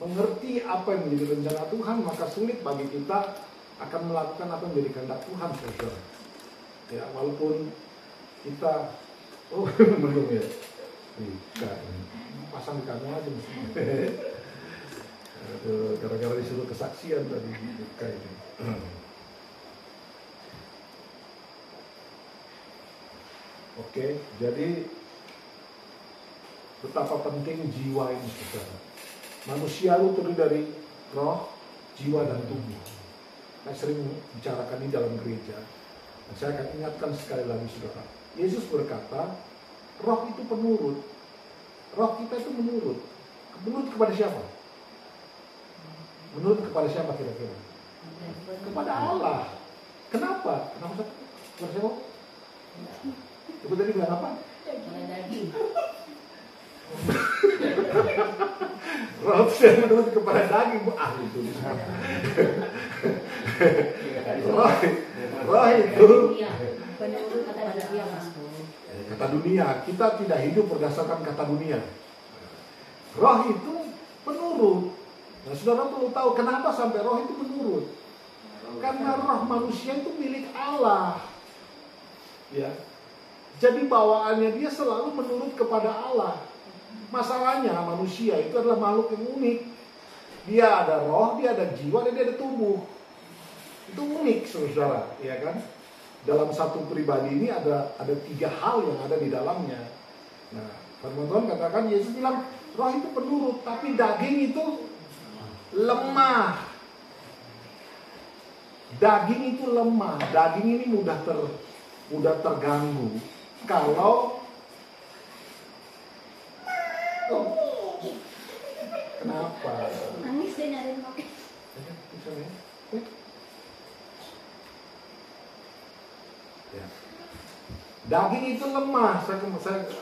mengerti apa yang menjadi rencana Tuhan, maka sulit bagi kita akan melakukan apa yang menjadi kehendak Tuhan, saudara. Ya, walaupun kita, oh belum ya, pasang di kamu aja mesti. Gara-gara disuruh kesaksian tadi buka ini. Oke, jadi betapa penting jiwa ini, saudara. Manusia itu terdiri dari roh, jiwa, dan tubuh. Saya sering bicarakan ini dalam gereja. Dan saya akan ingatkan sekali lagi, saudara. Yesus berkata, roh itu penurut. Roh kita itu menurut. Menurut kepada siapa? Menurut kepada siapa kira-kira? Kepada Allah. Kenapa? Kenapa? Kepada siapa? Ibu tadi bilang apa? Roh saya menurut kepada daging, Bu. Itu roh itu kata dunia. Kita tidak hidup berdasarkan kata dunia. Roh itu penurut. Nah, saudara perlu tahu kenapa sampai roh itu menurut. Karena roh manusia itu milik Allah. Ya. Jadi bawaannya dia selalu menurut kepada Allah. Masalahnya manusia itu adalah makhluk yang unik. Dia ada roh, dia ada jiwa, dan dia ada tubuh. Itu unik, saudara, ya kan? Dalam satu pribadi ini ada 3 hal yang ada di dalamnya. Nah, firman Tuhan katakan, Yesus bilang, roh itu penurut, tapi daging itu lemah. Daging itu lemah. Daging ini mudah terganggu. Kalau kenapa? Nangis deh nyariin kopi. Ya. Daging itu lemah. Saya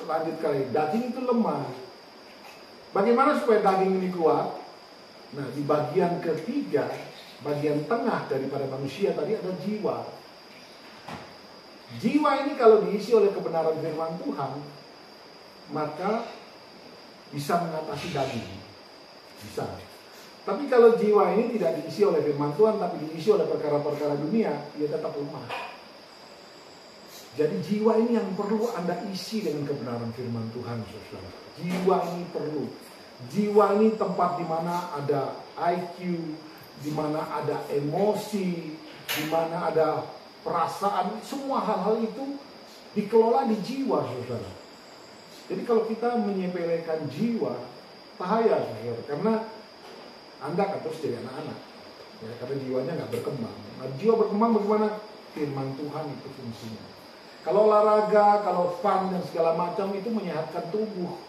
lanjut kali. Daging itu lemah. Bagaimana supaya daging ini kuat? Nah, di bagian ketiga, bagian tengah daripada manusia tadi ada jiwa. Jiwa ini kalau diisi oleh kebenaran firman Tuhan, maka bisa mengatasi daging. Bisa. Tapi kalau jiwa ini tidak diisi oleh firman Tuhan, tapi diisi oleh perkara-perkara dunia, dia tetap lemah. Jadi jiwa ini yang perlu Anda isi dengan kebenaran firman Tuhan, saudara. Jiwa ini perlu. Jiwa ini tempat di mana ada IQ, di mana ada emosi, di mana ada perasaan, semua hal-hal itu dikelola di jiwa, saudara. Jadi kalau kita menyepelekan jiwa, bahaya, saudara. Karena Anda akan terus jadi anak-anak. Ya, karena jiwanya nggak berkembang. Nah, jiwa berkembang bagaimana? Firman Tuhan itu fungsinya. Kalau olahraga, kalau fun dan segala macam itu menyehatkan tubuh.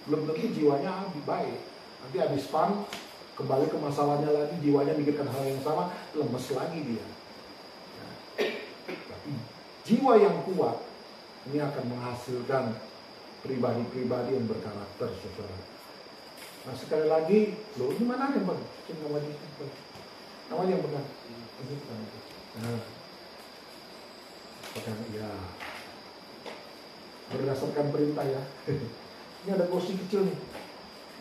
Belum tentu jiwanya baik. Nanti habis fun, kembali ke masalahnya lagi, jiwanya mikirkan hal yang sama, lemes lagi dia. Jiwa yang kuat ini akan menghasilkan pribadi-pribadi yang berkarakter, saudara. Nah, sekali lagi, loh ini mana yang bang? Nama yang benar. Nah, ya, berdasarkan perintah ya. Ini ada kursi kecil nih,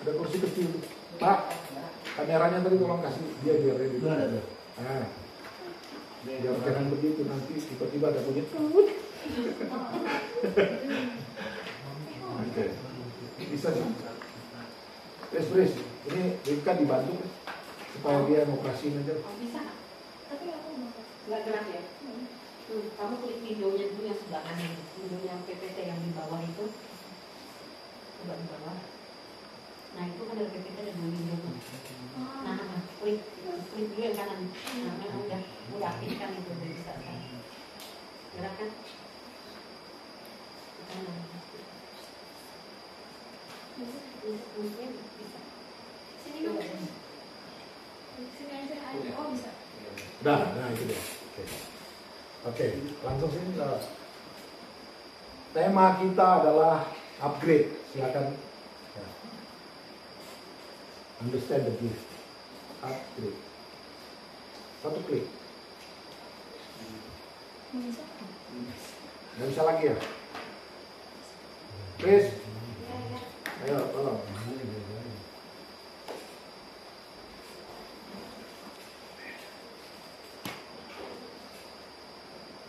ada kursi kecil. Pak, kameranya tadi tolong kasih dia biar dia duduk. Nah. Biar jangan begitu, nanti tiba-tiba ada bunyi. Oke. Bisa sih. Pres, ini Rika dibantu supaya dia ngoperasiin aja. Bisa. Tapi aku nggak gerak ya. Kamu klik videonya dulu yang sebelah kanan, videonya PPT yang di bawah itu. Coba di bawah. Nah itu kan dari PPT ada 2 video tuh. Nah, klik dulu yang kanan. Nah, udah aktifkan itu, udah bisa kan? Gerakan. Bisa. Sini dong. Sini aja. Oh bisa. Nah itu deh. Oke, langsung sini. Tema kita adalah upgrade. Silakan. Understand the gift. Upgrade. Satu klik. Nggak bisa lagi ya? Chris, ayo tolong.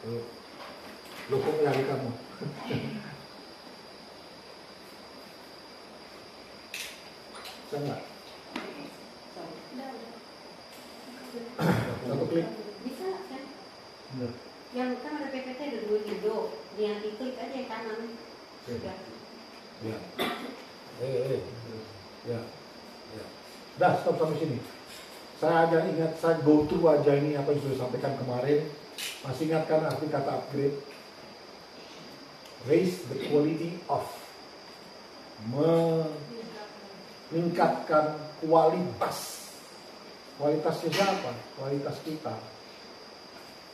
Loh kok nyari kamu? Bisa nggak? Satu klik. Bisa kan? Bener. Yang kan ada PPT ada 2 video, yang diklik aja yang kanan. Sudah. Ya. Ya. Dah, stop sampai sini. Saya aja ingat, saya go through aja ini apa yang sudah sampaikan kemarin. Masih ingatkan arti kata upgrade? Raise the quality of. Meningkatkan kualitas. Kualitasnya siapa? Kualitas kita.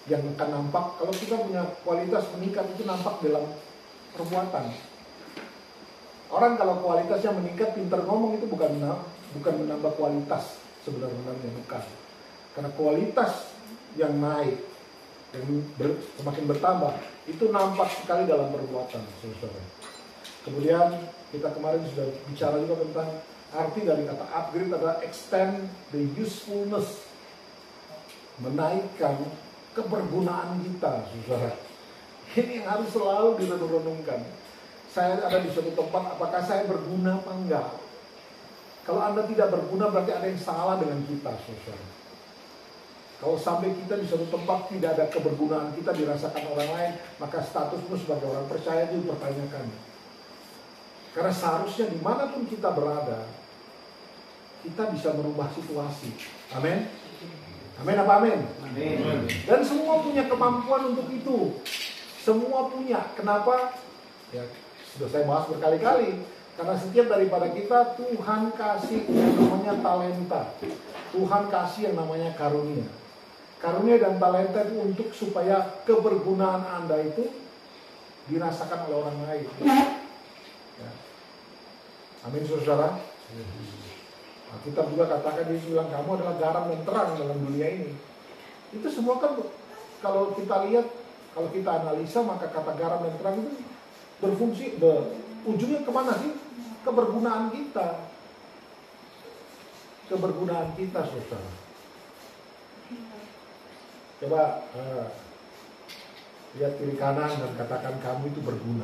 Yang akan nampak, kalau kita punya kualitas meningkat itu nampak dalam perbuatan. Orang kalau kualitasnya meningkat, pintar ngomong itu bukan menambah kualitas sebenarnya, bukan. Karena kualitas yang naik, yang semakin bertambah, itu nampak sekali dalam perbuatan, saudara. Kemudian kita kemarin sudah bicara juga tentang arti dari kata upgrade adalah extend the usefulness, menaikkan kebergunaan kita, saudara. Ini yang harus selalu direnung-renungkan. Saya ada di suatu tempat, apakah saya berguna apa enggak? Kalau Anda tidak berguna, berarti ada yang salah dengan kita, saudara. Kalau sampai kita di suatu tempat tidak ada kebergunaan kita dirasakan orang lain, maka statusmu sebagai orang percaya itu dipertanyakan. Karena seharusnya dimanapun kita berada, kita bisa merubah situasi. Amin. Amin apa amin? Amin. Dan semua punya kemampuan untuk itu. Semua punya. Kenapa? Ya, sudah saya bahas berkali-kali. Karena setiap daripada kita, Tuhan kasih yang namanya talenta. Tuhan kasih yang namanya karunia. Karunia dan talenta itu untuk supaya kebergunaan Anda itu dirasakan oleh orang lain. Ya. Amin, saudara. Kita juga katakan, dia bilang kamu adalah garam dan terang dalam dunia ini. Itu semua kan kalau kita lihat, kalau kita analisa, maka kata garam dan terang itu berfungsi, ujungnya kemana sih? Kebergunaan kita. Kebergunaan kita, saudara. Coba lihat kiri kanan dan katakan kamu itu berguna.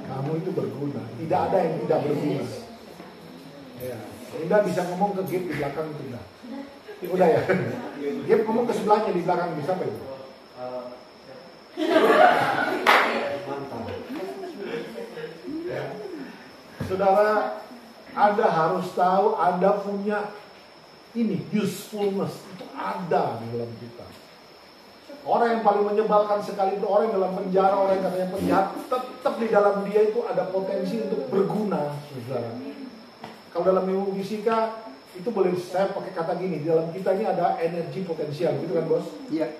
Kamu itu berguna. Tidak ada yang tidak berguna. Ya. Indah bisa ngomong ke Gip di belakang itu Indah. Udah ya. Gip ngomong ke sebelahnya di belakang bisa apa itu? Mantap. Ya. Saudara, Anda harus tahu Anda punya ini usefulness itu ada di dalam kita. Orang yang paling menyebalkan sekali itu orang yang dalam penjara, orang yang katanya penjahat, tetap di dalam dia itu ada potensi untuk berguna, saudara. Kalau dalam ilmu fisika itu boleh saya pakai kata gini, di dalam kita ini ada energi potensial, gitu kan bos? Iya.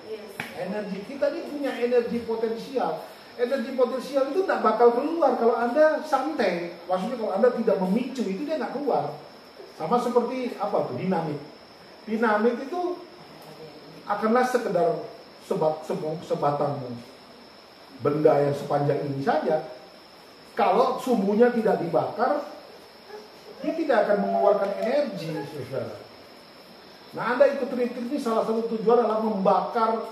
Energi kita ini punya energi potensial. Energi potensial itu tidak bakal keluar kalau Anda santai. Maksudnya kalau Anda tidak memicu itu dia nggak keluar. Sama seperti apa tuh dinamit. Dinamit itu akanlah sekedar sebatang benda yang sepanjang ini saja. Kalau sumbunya tidak dibakar, dia tidak akan mengeluarkan energi, saudara. Nah, Anda ikut retreat ini salah satu tujuan adalah membakar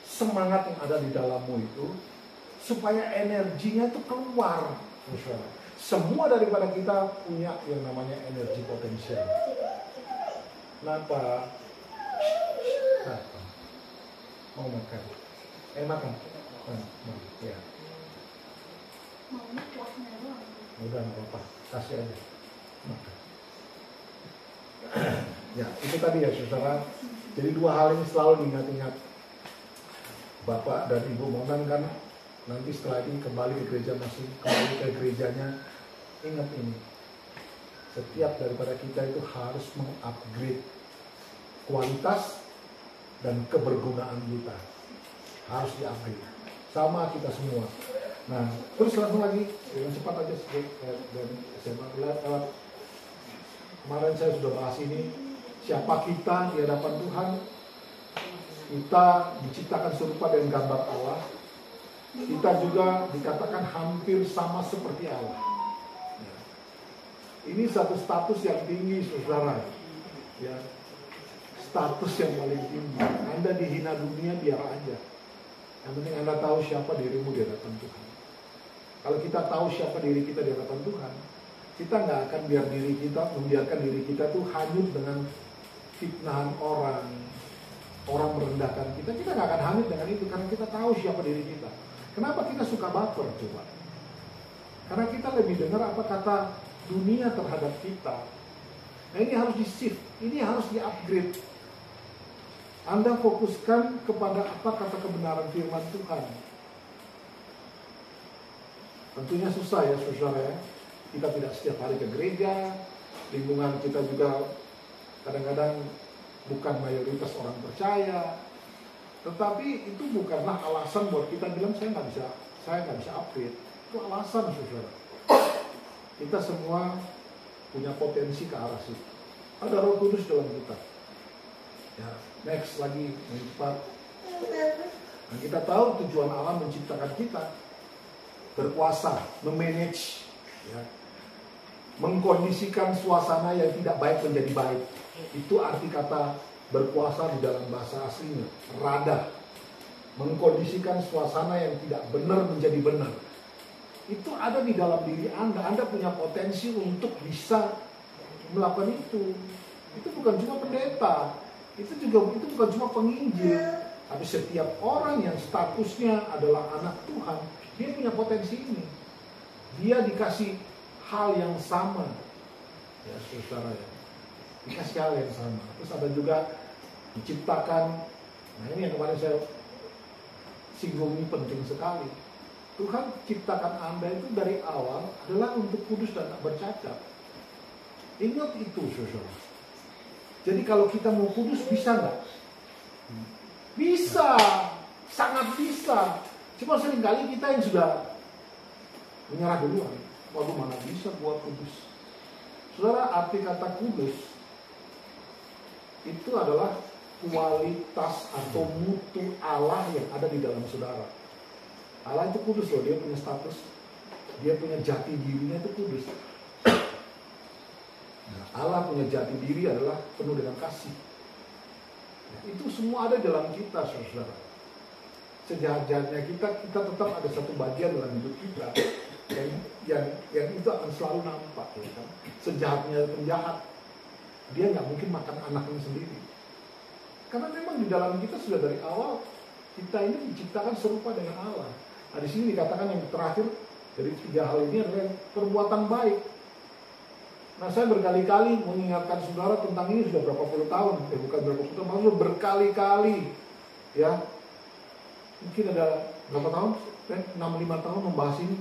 semangat yang ada di dalammu itu, supaya energinya itu keluar, saudara. Semua daripada kita punya yang namanya energi potensial. Kenapa? Mau makan? Makan? Ya. Udah nggak apa-apa, kasih aja. Makan. Ya, itu tadi ya saudara. Jadi dua hal ini selalu diingat-ingat. Bapak dan Ibu Monan kan nanti setelah ini kembali ke gereja kembali ke gerejanya. Ingat ini. Setiap daripada kita itu harus mengupgrade kualitas dan kebergunaan kita. Harus di-upgrade. Sama kita semua. Nah, terus langsung lagi, dengan cepat aja dan saya kemarin saya sudah bahas ini, siapa kita di hadapan Tuhan. Kita diciptakan serupa dengan gambar Allah. Kita juga dikatakan hampir sama seperti Allah. Ini satu status yang tinggi, saudara. Ya. status yang paling tinggi. Anda dihina dunia, biar aja. Yang penting Anda tahu siapa dirimu di hadapan Tuhan. Kalau kita tahu siapa diri kita di hadapan Tuhan, kita nggak akan membiarkan diri kita tuh hanyut dengan fitnahan orang merendahkan kita. Kita nggak akan hanyut dengan itu, karena kita tahu siapa diri kita. Kenapa kita suka baper coba? Karena kita lebih dengar apa kata dunia terhadap kita. Nah, ini harus di-shift, ini harus di-upgrade. Anda fokuskan kepada apa kata kebenaran firman Tuhan. Tentunya susah ya saudara ya. Kita tidak setiap hari ke gereja, lingkungan kita juga kadang-kadang bukan mayoritas orang percaya. Tetapi itu bukanlah alasan buat kita bilang saya nggak bisa upgrade. Itu alasan saudara. Kita semua punya potensi ke arah situ. Ada Roh Kudus dalam kita. Ya, next lagi menyipat. Nah, kita tahu tujuan Allah menciptakan kita, berkuasa, memanage, ya, mengkondisikan suasana yang tidak baik menjadi baik. Itu arti kata berkuasa di dalam bahasa aslinya, rada. Mengkondisikan suasana yang tidak benar menjadi benar. Itu ada di dalam diri Anda. Anda punya potensi untuk bisa melakukan itu. Itu bukan cuma pendeta, itu bukan cuma penginjil, tapi setiap orang yang statusnya adalah anak Tuhan, dia punya potensi ini. Dia dikasih hal yang sama, ya saudara ya, dikasih hal yang sama. Terus ada juga diciptakan. Nah, ini yang kemarin saya singgung, ini penting sekali. Tuhan ciptakan Anda itu dari awal adalah untuk kudus dan tak bercacat. Ingat itu saudara. Jadi kalau kita mau kudus, bisa nggak? Bisa, sangat bisa. Cuma seringkali kita yang sudah menyerah duluan. Waduh, mana bisa buat kudus. Saudara, arti kata kudus itu adalah kualitas atau mutu Allah yang ada di dalam saudara. Allah itu kudus loh, dia punya status, dia punya jati dirinya itu kudus. Nah, Allah punya jati diri adalah penuh dengan kasih. Nah, itu semua ada dalam kita, saudara. Sejahat-jahatnya kita tetap ada satu bagian dalam hidup kita yang itu akan selalu nampak, ya kan? Sejahatnya penjahat, dia nggak mungkin makan anaknya sendiri. Karena memang di dalam kita sudah dari awal kita ini diciptakan serupa dengan Allah. Nah, di sini dikatakan yang terakhir dari 3 hal ini adalah perbuatan baik. Nah, saya berkali-kali mengingatkan saudara tentang ini sudah berapa puluh tahun, bukan berapa puluh tahun, maksudnya berkali-kali, ya. Mungkin ada berapa tahun? 6-5 tahun membahas ini,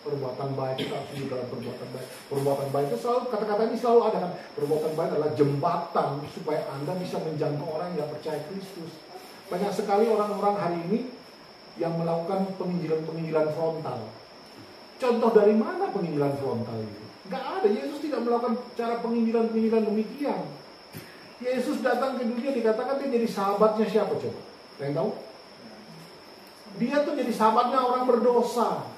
perbuatan baik. Kita harus hidup dalam perbuatan baik. Perbuatan baik itu selalu, kata-kata ini selalu ada kan. Perbuatan baik adalah jembatan supaya Anda bisa menjangkau orang yang percaya Kristus. Banyak sekali orang-orang hari ini yang melakukan penginjilan frontal. Contoh dari mana penginjilan frontal itu? Gak ada. Yesus tidak melakukan cara penginjilan demikian. Yesus datang ke dunia, dikatakan dia jadi sahabatnya siapa coba? Kalian tahu? Dia tuh jadi sahabatnya orang berdosa.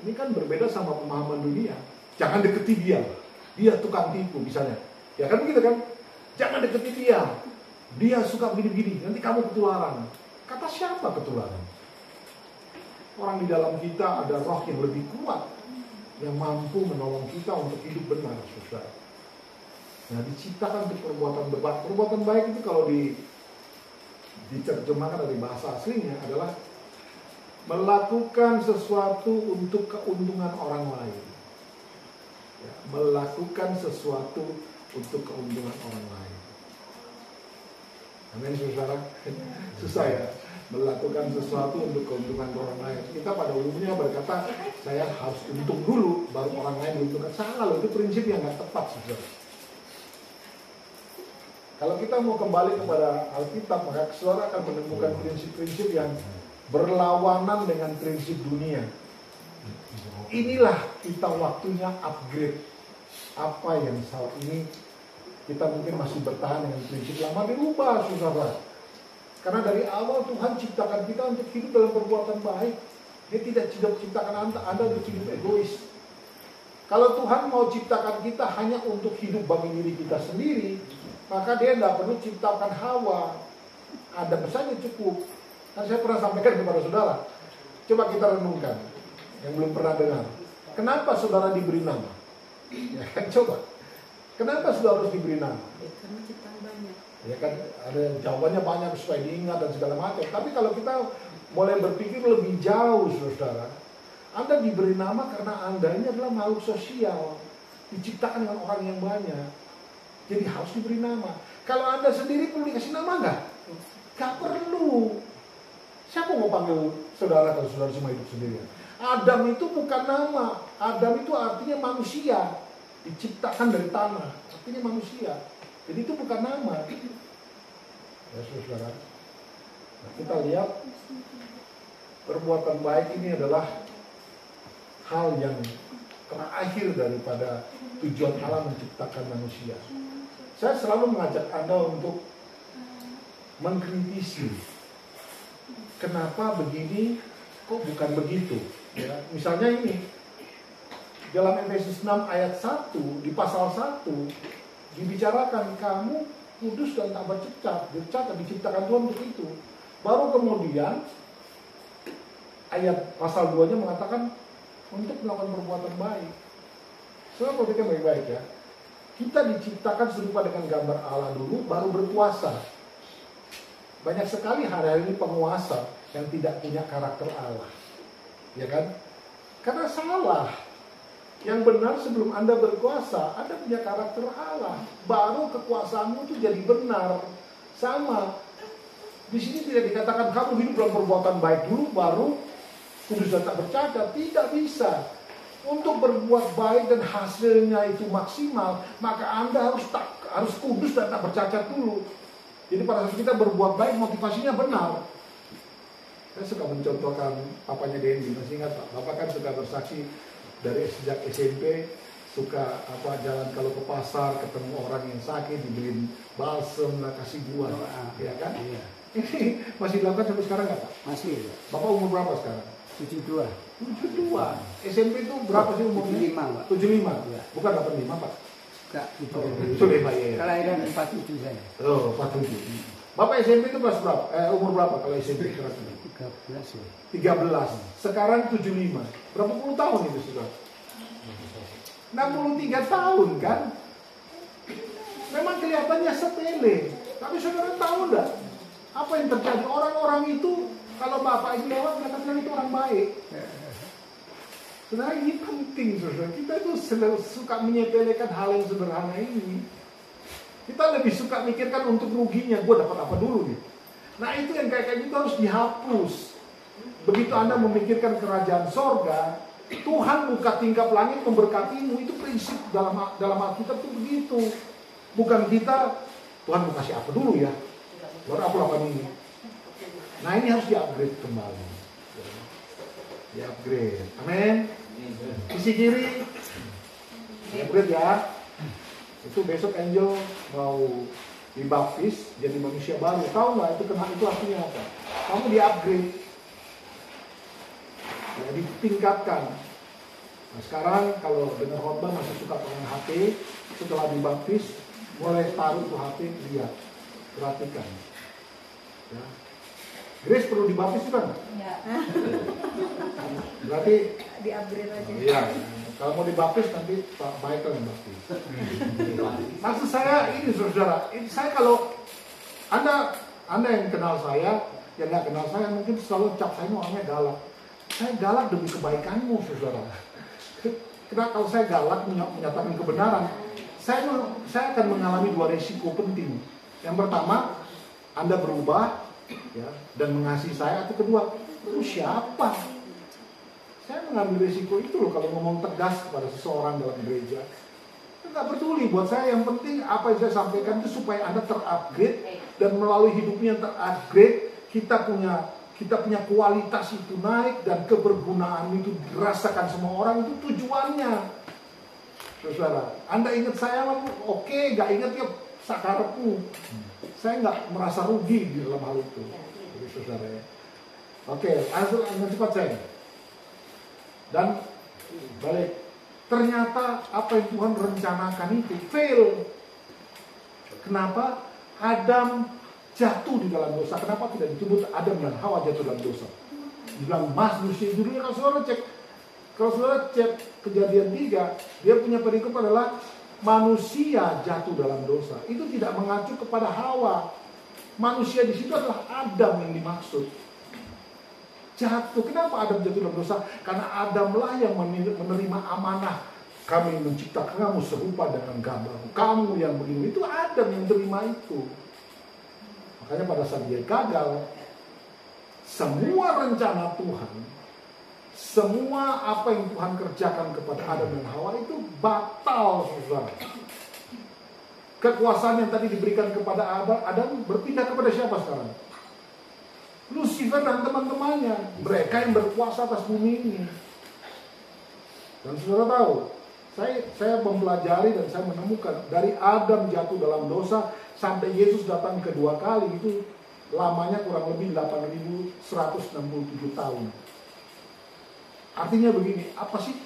Ini kan berbeda sama pemahaman dunia. Jangan deketi dia. Dia tukang tipu misalnya. Ya kan begitu kan? Jangan deketi dia. Dia suka begini-begini. Nanti kamu ketularan. Kata siapa ketularan? Orang di dalam kita ada roh yang lebih kuat, yang mampu menolong kita untuk hidup benar, saudara. Nah, diciptakan untuk perbuatan baik. Perbuatan baik itu kalau diterjemahkan dari bahasa aslinya adalah melakukan sesuatu untuk keuntungan orang lain. Ya, melakukan sesuatu untuk keuntungan orang lain. Amin, saudara. Susah ya, melakukan sesuatu untuk keuntungan orang lain. Kita pada umumnya berkata, saya harus untung dulu, baru orang lain diuntungkan. Salah loh, itu prinsip yang nggak tepat, saudara. Kalau kita mau kembali kepada Alkitab, maka saudara akan menemukan prinsip-prinsip yang berlawanan dengan prinsip dunia. Inilah kita waktunya upgrade. Apa yang saat ini kita mungkin masih bertahan dengan prinsip lama, dirubah, saudara. Karena dari awal Tuhan ciptakan kita untuk hidup dalam perbuatan baik. Dia tidak ciptakan Anda untuk hidup egois. Kalau Tuhan mau ciptakan kita hanya untuk hidup bagi diri kita sendiri, maka dia tidak perlu ciptakan Hawa. Adam saja cukup. Kan saya pernah sampaikan kepada saudara. Coba kita renungkan, yang belum pernah dengar. Kenapa saudara diberi nama? Ya kan, coba. Kenapa saudara harus diberi nama? Karena ciptaan banyak. Ya kan, ada jawabannya banyak supaya diingat dan segala macam. Tapi kalau kita mulai berpikir lebih jauh, saudara, Anda diberi nama karena Anda ini adalah makhluk sosial, diciptakan dengan orang yang banyak. Jadi harus diberi nama. Kalau Anda sendiri perlu dikasih nama nggak? Nggak perlu. Siapa mau panggil saudara kalau saudara cuma hidup sendirian? Adam itu bukan nama. Adam itu artinya manusia, diciptakan dari tanah, artinya manusia. Jadi itu bukan nama. Ya saudara. Nah, kita lihat perbuatan baik ini adalah hal yang terakhir daripada tujuan Allah menciptakan manusia. Saya selalu mengajak Anda untuk mengkritisi. Kenapa begini, kok bukan begitu? Ya, misalnya ini, dalam Efesus 6 ayat 1, di pasal 1, dibicarakan kamu kudus dan tak bercacat, diciptakan Tuhan untuk itu. Baru kemudian, ayat pasal 2-nya mengatakan, untuk melakukan perbuatan baik. Saudara perhatikan baik-baik ya. Kita diciptakan serupa dengan gambar Allah dulu, baru berkuasa. Banyak sekali hari-hari ini penguasa yang tidak punya karakter Allah. Ya kan? Karena salah. Yang benar sebelum Anda berkuasa, Anda punya karakter Allah. Baru kekuasaanmu itu jadi benar. Sama. Di sini tidak dikatakan kamu hidup dalam perbuatan baik dulu, baru kudus dan tak bercacat. Tidak bisa. Untuk berbuat baik dan hasilnya itu maksimal, maka Anda harus kudus dan tak bercacat dulu. Jadi pada saat kita berbuat baik, motivasinya benar. Saya suka mencontohkan papanya Dendi. Masih ingat Pak? Bapak kan suka bersaksi dari sejak SMP, suka jalan kalau ke pasar ketemu orang yang sakit dibeliin balsem lah, kasih buah, ya kan? Iya. Ini masih dilakukan sampai sekarang nggak Pak? Masih. Ya. Bapak umur berapa sekarang? 72. 72. SMP itu berapa sih umurnya? 75, Pak. 75? Ya. Bukan 85, Pak? Enggak, gitu. Itu Pak ya. Kelahiran 47 saya. Oh, 47. Bapak SMP itu kelas berapa? Umur berapa kalau SMP kelas ini? 13 ya. 13. Sekarang 75. Berapa puluh tahun itu sudah? 63 tahun kan? Memang kelihatannya sepele. Tapi saudara tahu enggak? Apa yang terjadi? Orang-orang itu kalau bapak ini lewat, mereka bilang itu orang baik. Sebenarnya ini penting, saudara. Kita itu suka menyepelekan hal yang sederhana ini. Kita lebih suka mikirkan untuk ruginya. Gue dapat apa dulu nih? Nah itu yang kayak gitu harus dihapus. Begitu Anda memikirkan kerajaan sorga, Tuhan buka tingkap langit memberkatimu. Itu prinsip dalam Alkitab itu begitu. Bukan kita, Tuhan mau kasih apa dulu ya? Baru aku lakukan ini. Nah ini harus di-upgrade kembali. Di-upgrade. Amin. Sisi kiri. Di-upgrade ya. Itu besok Angel mau dibaptis jadi manusia baru. Tahu nggak itu artinya apa? Kamu di-upgrade. Ya, ditingkatkan. Nah sekarang kalau dengar khotbah masih suka pegang HP, setelah dibaptis mulai taruh tuh HP, lihat, perhatikan. Ya. Grace perlu dibaptis kan? Ya. Berarti Di-upgrade aja. Iya. Kalau mau dibaptis nanti Pak Michael yang baptis. Maksud saya ini saudara, saya kalau Anda yang kenal saya, yang nggak kenal saya mungkin selalu cap saya ini orangnya galak. Saya galak demi kebaikanmu saudara. Karena kalau saya galak menyatakan kebenaran, saya akan mengalami dua resiko penting. Yang pertama, Anda berubah ya, dan mengasihi saya. Atau kedua, lu siapa? Saya mengambil risiko itu loh kalau ngomong tegas kepada seseorang dalam gereja. Enggak peduli buat saya, yang penting apa yang saya sampaikan itu supaya Anda terupgrade dan melalui hidupnya yang terupgrade, kita punya kualitas itu naik dan kebergunaan itu dirasakan semua orang. Itu tujuannya. Saudara, Anda ingat saya, oke, nggak ingat ya sakarepmu. Saya nggak merasa rugi di dalam hal itu. Jadi saudara ya. Oke, langsung cepat saya. Dan balik. ternyata apa yang Tuhan rencanakan itu fail. Kenapa? Adam jatuh di dalam dosa. Kenapa tidak disebut Adam dan Hawa jatuh dalam dosa? Dibilang manusia dulunya. Kalau saudara cek Kejadian 3, dia punya perikop adalah manusia jatuh dalam dosa. Itu tidak mengacu kepada Hawa. Manusia di situ adalah Adam yang dimaksud. Jatuh. Kenapa Adam jatuh dalam dosa? Karena Adamlah yang menerima amanah. Kami menciptakan kamu serupa dengan gambarmu. Kamu yang begini. Itu Adam yang terima itu. Makanya pada saat dia gagal, semua rencana Tuhan, semua apa yang Tuhan kerjakan kepada Adam dan Hawa itu batal, saudara. Kekuasaan yang tadi diberikan kepada Adam berpindah kepada siapa sekarang? Lucifer dan teman-temannya. Mereka yang berkuasa atas bumi ini. Dan saudara tahu, saya mempelajari dan saya menemukan dari Adam jatuh dalam dosa sampai Yesus datang kedua kali itu lamanya kurang lebih 8.167 tahun. Artinya begini, apa sih?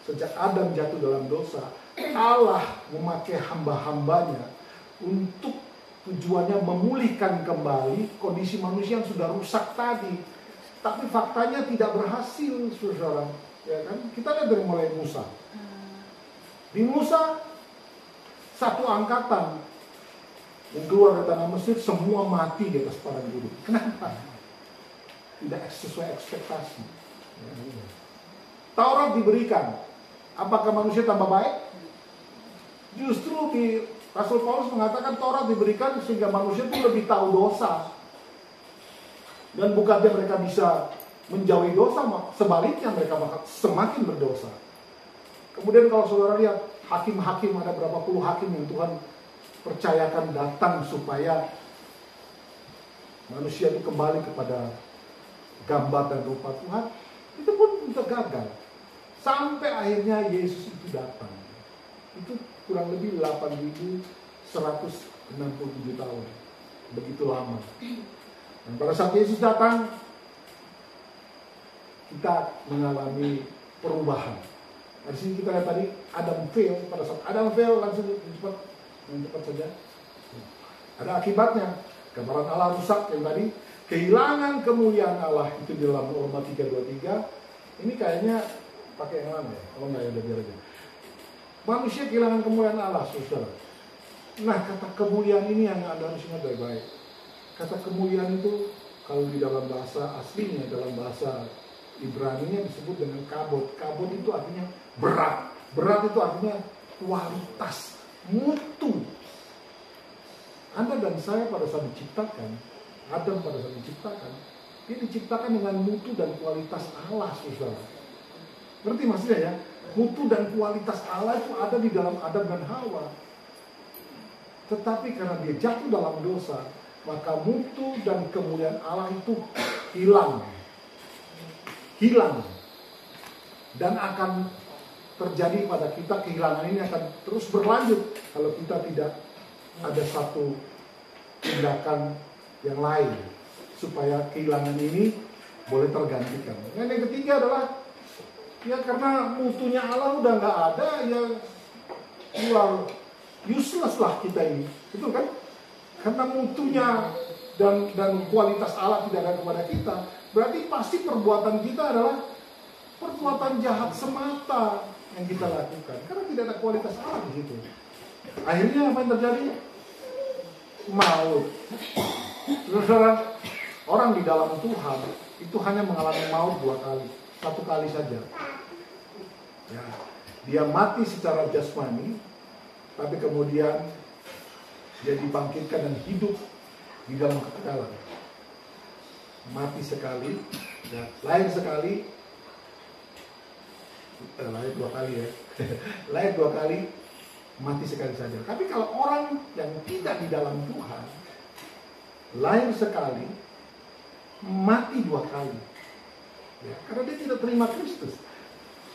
Sejak Adam jatuh dalam dosa, Allah memakai hamba-hambanya untuk tujuannya memulihkan kembali kondisi manusia yang sudah rusak tadi. Tapi faktanya tidak berhasil, saudara. Ya kan? Kita lihat dari mulai Musa. Di Musa, satu angkatan yang keluar dari tanah Mesir, semua mati di atas padang gurun. Kenapa? Tidak sesuai ekspektasi. Taurat diberikan. Apakah manusia tambah baik? Justru di Rasul Paulus mengatakan Taurat diberikan sehingga manusia itu lebih tahu dosa. Dan bukannya mereka bisa menjauhi dosa, sebaliknya mereka semakin berdosa. Kemudian kalau saudara lihat hakim-hakim, ada berapa puluh hakim yang Tuhan percayakan datang supaya manusia itu kembali kepada gambar dan rupa Tuhan, itu pun juga gagal. Sampai akhirnya Yesus itu datang. Itu kurang lebih 8.167 tahun. Begitu lama. Dan pada saat Yesus datang, kita mengalami perubahan. Di sini kita lihat tadi Adam fail. Pada saat Adam fail langsung cepat saja. Ada akibatnya. Gambaran Allah rusak yang tadi. Kehilangan kemuliaan Allah itu di dalam Roma 3:23. Ini kayaknya pakai yang mana ya? Kalau nggak ya udah biar aja. Manusia kehilangan kemuliaan Allah, saudara. Nah, kata kemuliaan ini yang Anda harus ingat baik-baik. Kata kemuliaan itu kalau di dalam bahasa aslinya, dalam bahasa Ibrani-nya disebut dengan kabod. Kabod itu artinya berat. Berat itu artinya kualitas, mutu. Anda dan saya pada saat diciptakan, Adam pada saat diciptakan, dia diciptakan dengan mutu dan kualitas Allah, saudara. Ngerti maksudnya ya? Mutu dan kualitas Allah itu ada di dalam Adam dan Hawa. Tetapi karena dia jatuh dalam dosa, maka mutu dan kemuliaan Allah itu hilang. Dan akan terjadi pada kita, kehilangan ini akan terus berlanjut kalau kita tidak ada satu tindakan yang lain supaya kehilangan ini boleh tergantikan. Dan yang ketiga adalah ya karena mutunya Allah udah nggak ada, ya useless lah kita ini, betul kan? Karena mutunya dan kualitas Allah tidak ada kepada kita, berarti pasti perbuatan kita adalah perbuatan jahat semata yang kita lakukan, karena tidak ada kualitas Allah di situ. Akhirnya apa yang terjadi? Maut. Saudara, orang di dalam Tuhan itu hanya mengalami maut 2 kali, 1 kali saja. Ya, dia mati secara jasmani, tapi kemudian dia dibangkitkan dan hidup di dalam kekekalan. Mati sekali, ya, lahir sekali, lahir 2 kali ya, lahir 2 kali, mati sekali saja. Tapi kalau orang yang tidak di dalam Tuhan, lahir sekali, mati 2 kali, ya, karena dia tidak terima Kristus.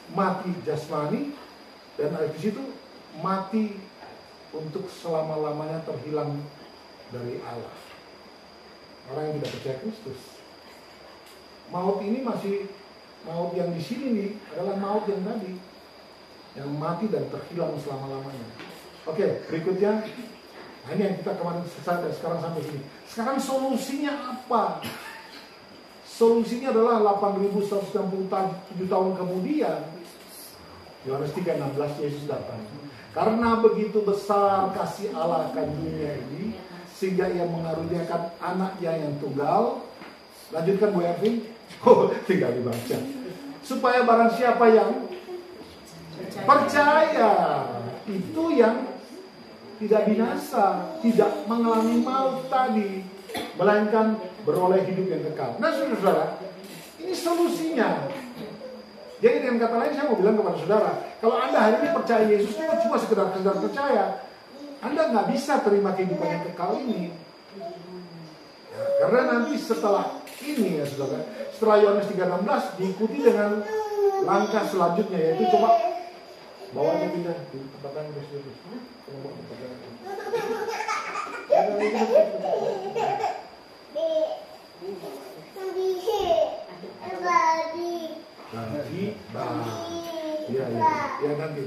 Mati jasmani, dan habis itu mati untuk selama-lamanya terhilang dari Allah. Orang yang tidak percaya Kristus, maut ini masih Maut yang di sini nih adalah maut yang tadi, yang mati dan terhilang selama-lamanya. Oke, berikutnya. Nah, ini yang kita kemarin selesai dari sekarang sampai sini. Sekarang solusinya apa? Solusinya adalah 8.167 tahun kemudian, Yohanes 3:16, Yesus datang. Karena begitu besar kasih Allah akan dunia ini, sehingga ia mengaruniakan anaknya yang tunggal. Lanjutkan Bu Ervin. Oh, tinggal dibaca. Supaya barang siapa yang percaya, itu yang tidak binasa, tidak mengalami maut tadi, melainkan beroleh hidup yang kekal. Nah, saudara, ini solusinya. Jadi dengan kata lain saya mau bilang kepada saudara, kalau Anda hari ini percaya Yesus itu cuma sekedar percaya, Anda nggak bisa terima kehidupan yang kekal ini. Ya, karena nanti setelah ini ya saudara, setelah Yohanes 3:16 diikuti dengan langkah selanjutnya, yaitu coba bawanya pindah di tempat lain terus. Ya nanti.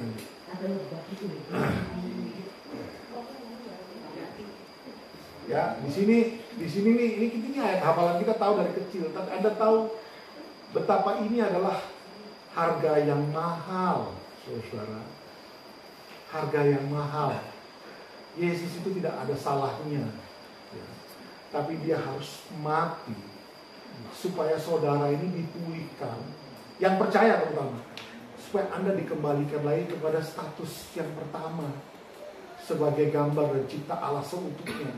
Ya, di sini nih, ini ayat hafalan kita tahu dari kecil. Tapi Anda tahu betapa ini adalah harga yang mahal, saudara. Harga yang mahal. Yesus itu tidak ada salahnya, ya. Tapi dia harus mati supaya saudara ini dipulihkan. Yang percaya terutama, supaya Anda dikembalikan lagi kepada status yang pertama sebagai gambar dan cipta Allah seutuhnya.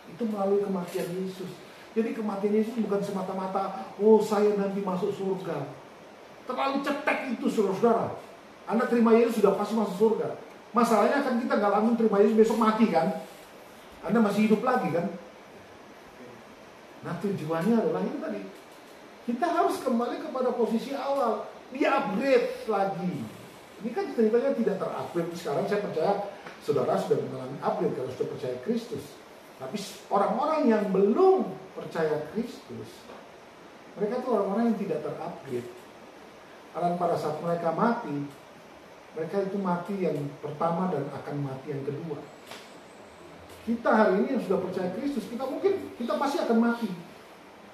Itu melalui kematian Yesus. Jadi kematian Yesus bukan semata-mata, oh saya nanti masuk surga. Terlalu cetek itu saudara. Anda terima Yesus sudah pasti masuk surga. Masalahnya kan kita nggak langsung terima Yesus besok mati kan. Anda masih hidup lagi kan. Nah tujuannya adalah itu tadi. Kita harus kembali kepada posisi awal. Di-upgrade lagi. Ini kan ceritanya tidak ter-upgrade. Sekarang saya percaya saudara sudah mengalami upgrade kalau sudah percaya Kristus. Tapi orang-orang yang belum percaya Kristus, mereka itu orang-orang yang tidak ter-upgrade. Karena pada saat mereka mati, mereka itu mati yang pertama dan akan mati yang kedua. Kita hari ini yang sudah percaya Kristus, kita pasti akan mati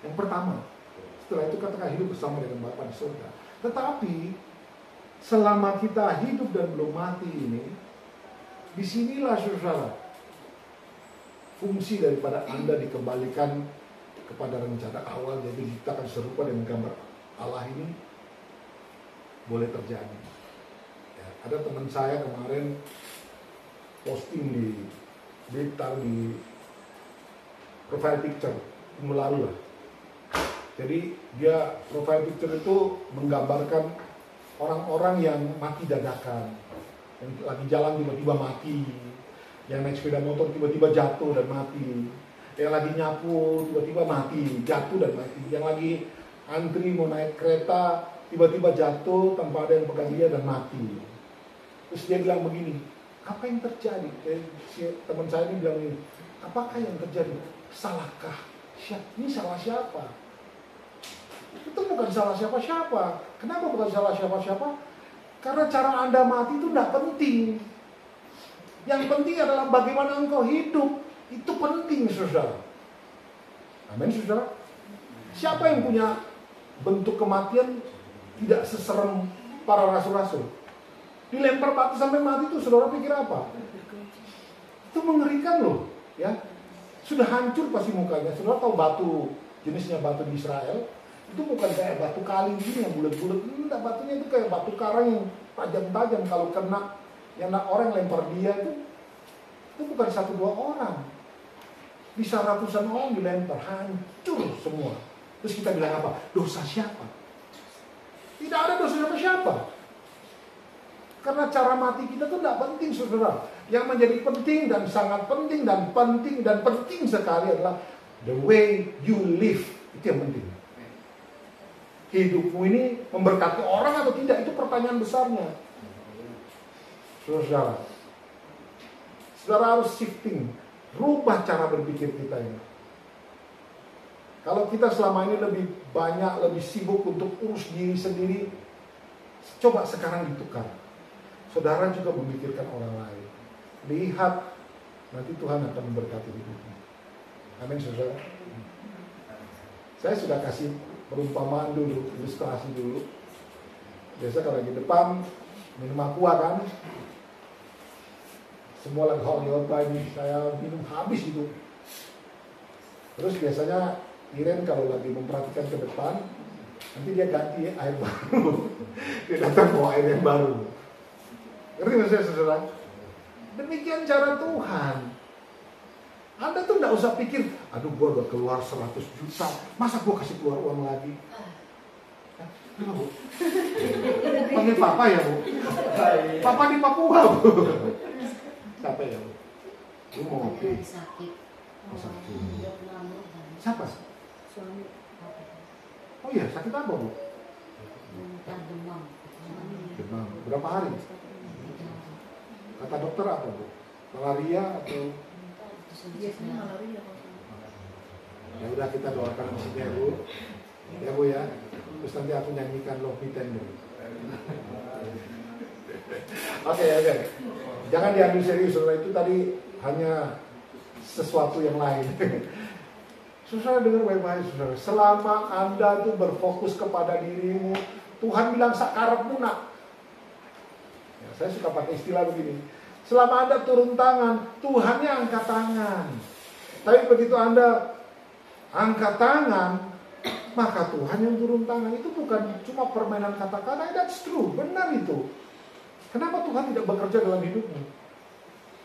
yang pertama. Setelah itu katakan hidup bersama dengan Bapa di surga. Tetapi selama kita hidup dan belum mati ini, disinilah saudara fungsi daripada Anda dikembalikan kepada rencana awal, jadi diciptakan serupa dengan gambar Allah ini boleh terjadi. Ya, ada teman saya kemarin posting di profile picture minggu lalu lah. Jadi dia profile picture itu menggambarkan orang-orang yang mati dadakan, yang lagi jalan tiba-tiba mati, yang naik sepeda motor tiba-tiba jatuh dan mati, yang lagi nyapu tiba-tiba mati, jatuh dan mati, yang lagi antri mau naik kereta tiba-tiba jatuh tanpa ada yang pegang dia dan mati. Terus dia bilang begini, apa yang terjadi? Teman saya ini bilang ini, apakah yang terjadi? Salahkah? Ini salah siapa? Itu bukan salah siapa-siapa. Kenapa bukan salah siapa-siapa? Karena cara Anda mati itu tidak penting. Yang penting adalah bagaimana engkau hidup. Itu penting, saudara. Amin, saudara. Siapa yang punya bentuk kematian tidak seserem para rasul-rasul? Dilempar batu sampai mati itu saudara pikir apa? Itu mengerikan loh, ya. Sudah hancur pasti mukanya. Saudara tahu batu, jenisnya batu di Israel, itu bukan kayak batu kali gini yang bulat-bulat. Enggak, batunya itu kayak batu karang yang tajam-tajam. Kalau kena yang orang lempar dia itu bukan 1-2 orang. Bisa ratusan orang dilempar, hancur semua. Terus kita bilang apa? Dosa siapa? Tidak ada dosa siapa-siapa. Karena cara mati kita itu tidak penting, saudara. Yang menjadi penting dan sangat penting dan penting sekali adalah the way you live. Itu yang penting. Hidupmu ini memberkati orang atau tidak, itu pertanyaan besarnya. Saudara, saudara harus shifting, rubah cara berpikir kita ini. Kalau kita selama ini lebih banyak, lebih sibuk untuk urus diri sendiri, coba sekarang ditukar. Saudara juga memikirkan orang lain. Lihat, nanti Tuhan akan memberkati hidupmu. Amin, saudara. Saya sudah kasih perumpamaan dulu, ilustrasi dulu. Biasa kalau di depan minum aqua kan, semua lagi hot ini, saya minum habis itu. Terus biasanya Iren kalau lagi memperhatikan ke depan, nanti dia ganti air baru. Dia datang bawa air yang baru. Ngerti nggak saya, saudara? Demikian cara Tuhan. Anda tuh nggak usah pikir, aduh gua udah keluar 100 juta, masa gua kasih keluar uang lagi? Bu. Panggil papa ya, Bu? Papa di Papua, Bu. Capek ya, Bu? Lu mau ngopi? Sakit. Oh, sakit. Siapa? Suami. Oh iya, sakit apa, Bu? Demam. Demam. Berapa hari? Kata dokter apa, Bu? Malaria atau? Biasanya malaria. Ya udah, kita doakan maksudnya, Bu. Ya, Bu ya. Terus nanti aku nyanyikan Love Me Tender. Oke. Jangan diambil serius, saudara. Itu tadi hanya sesuatu yang lain. Saudara dengar baik-baik, saudara. Selama Anda itu berfokus kepada dirimu, Tuhan bilang sakarepmu nak. Ya, saya suka pakai istilah begini. Selama Anda turun tangan, Tuhannya angkat tangan. Tapi begitu Anda angkat tangan, maka Tuhan yang turun tangan. Itu bukan cuma permainan kata-kata. That's true, benar itu. Kenapa Tuhan tidak bekerja dalam hidupmu?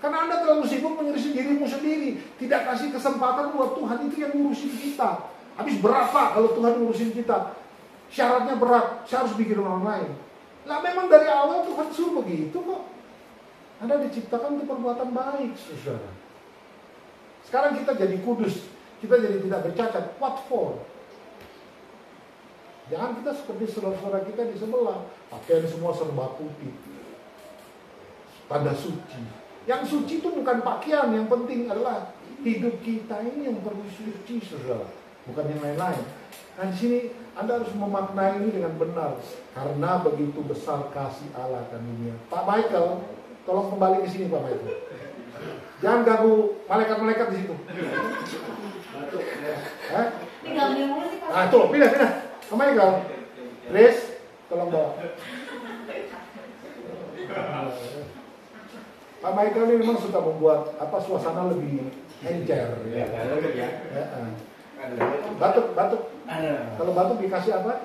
Karena Anda terlalu sibuk mengurusi dirimu sendiri. Tidak kasih kesempatan buat Tuhan itu yang ngurusin kita. Habis berapa kalau Tuhan ngurusin kita? Syaratnya berat, saya harus bikin orang lain. Lah memang dari awal Tuhan suruh begitu kok. Anda diciptakan untuk perbuatan baik, saudara. Sekarang kita jadi kudus, kita jadi tidak bercacat. What for? Jangan kita seperti saudara-saudara kita di sebelah, pakaian semua serba putih, tanda suci. Yang suci itu bukan pakaian, yang penting adalah hidup kita ini yang perlu suci, saudara, bukan yang lain-lain. Nah di sini Anda harus memaknai ini dengan benar, karena begitu besar kasih Allah akan dunia. Pak Michael, tolong kembali ke sini, Pak Michael. Jangan ganggu malaikat-malaikat di situ. Nah, tuh, pindah. Pak Michael, please, tolong bawa. Pak Michael ini memang suka membuat suasana lebih encer. Ya. Batuk. Kalau batuk dikasih apa?